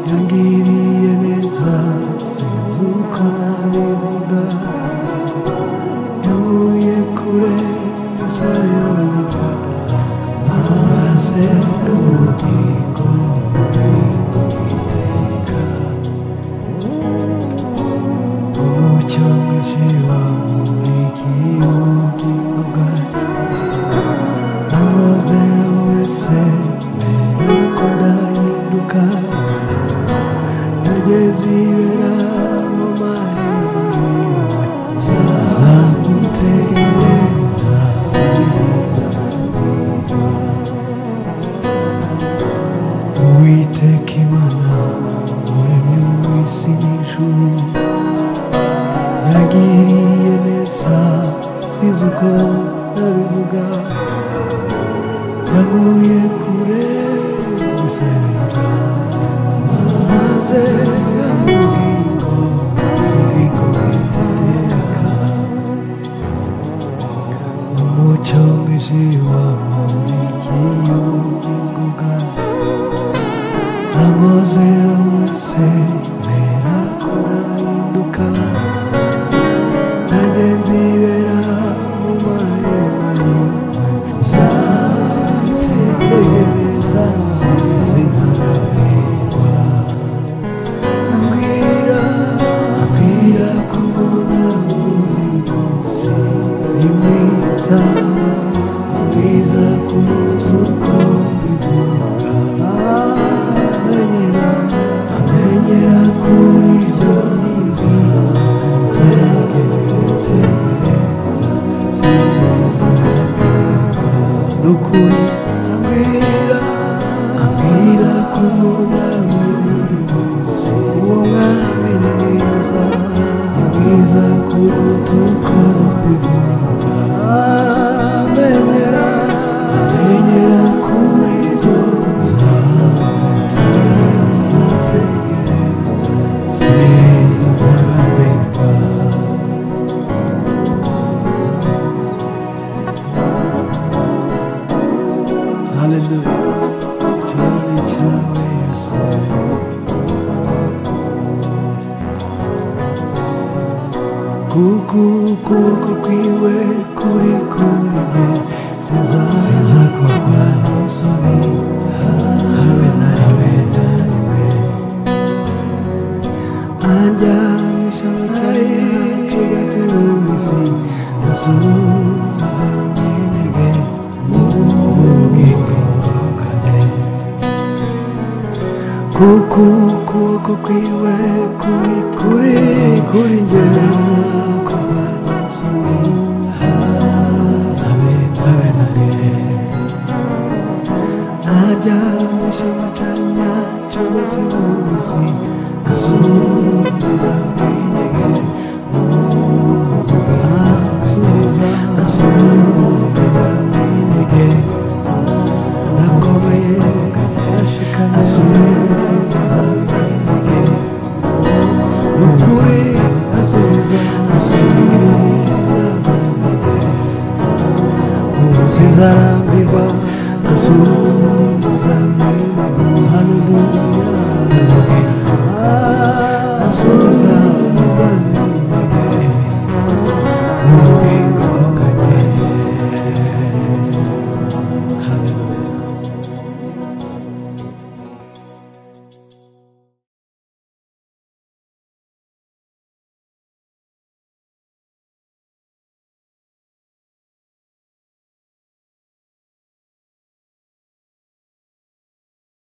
yangiriye neza sinzi uko nabivuga yavuye kure isayo y'ibyaha maze ubugingo bw'iteka umucyo mwinshi wamurikiye ubugingo bwanjye ankoze wese mbere ko ndahinduka nagezibera mu mahema yiwe zazamutegereza Uwiteka Imana umuremyi w'isi n'ijuru yagiriye neza sinzi uko nabivuga yankuye kure gusa y'ibyaha maze ubugingo bw'iteka umucyo mwinshi wamurikiye ubugingo bwanjye ankoze wese mbera ko ndahinduka nanjye nzibera mu mahema yiwe zamutegereza sinzarambirwa ambwira ko mbona buri munsi ni mwiza kuruta uko mbivuga amenyera kuri ibyo nukuri ambwira ko mbona buri munsi uwo mwami ni mwiza kuruta uko mbivuga amenyera kuri ibyo Hallelujah. Chini chawe Yesu. Ukuboko kwiwe kuri nge sinzakogwa n'isoni habe na rimwe anjyanisha mu cyanya hagati y'isi yasubiza intege mu bugingo bwanjye kuko ukuboko kwiwe kuri nge sinzakogwa n'isoni habe na rimwe anjyanisha mu cyanya hagati y'isi asubiza intege mu asubiza intege ndakomeye ndashikana asubiza intege nukuri asubiza intege ubu sinzarambirwa asubiza intege haleluya